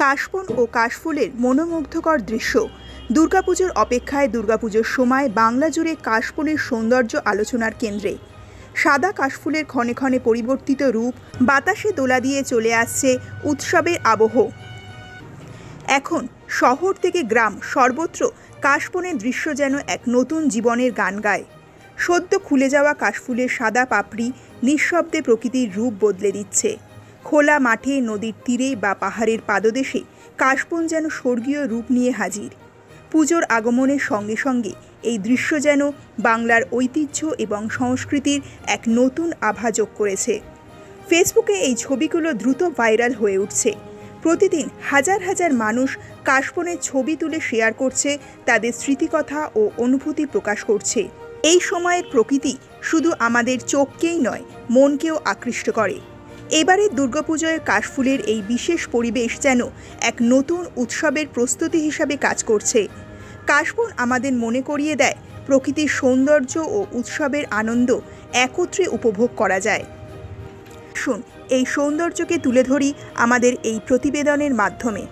কাশবন ও কাশফুলের মনোমুগ্ধকর দৃশ্য। দুর্গাপুজোর অপেক্ষায় দুর্গাপুজোর সময় বাংলা জুড়ে কাশফুলের সৌন্দর্য আলোচনার কেন্দ্রে। সাদা কাশফুলের ক্ষণে ক্ষণে পরিবর্তিত রূপ, বাতাসে দোলা দিয়ে চলে আসছে উৎসবের আবহ। এখন শহর থেকে গ্রাম সর্বত্র কাশবনের দৃশ্য যেন এক নতুন জীবনের গান গায়। সদ্য খুলে যাওয়া কাশফুলের সাদা পাপড়ি নিঃশব্দে প্রকৃতির রূপ বদলে দিচ্ছে। খোলা মাঠে, নদীর তীরে বা পাহাড়ের পাদদেশে কাশবন যেন স্বর্গীয় রূপ নিয়ে হাজির। পুজোর আগমনের সঙ্গে সঙ্গে এই দৃশ্য যেন বাংলার ঐতিহ্য এবং সংস্কৃতির এক নতুন আভা যোগ করেছে। ফেসবুকে এই ছবিগুলো দ্রুত ভাইরাল হয়ে উঠছে। প্রতিদিন হাজার হাজার মানুষ কাশবনের ছবি তুলে শেয়ার করছে, তাদের স্মৃতিকথা ও অনুভূতি প্রকাশ করছে। এই সময়ের প্রকৃতি শুধু আমাদের চোখকেই নয়, মনকেও আকৃষ্ট করে। এবারের দুর্গাপুজোয় কাশফুলের এই বিশেষ পরিবেশ যেন এক নতুন উৎসবের প্রস্তুতি হিসাবে কাজ করছে। কাশবন আমাদের মনে করিয়ে দেয় প্রকৃতির সৌন্দর্য ও উৎসবের আনন্দ একত্রে উপভোগ করা যায়। শুন, এই সৌন্দর্যকে তুলে ধরি আমাদের এই প্রতিবেদনের মাধ্যমে।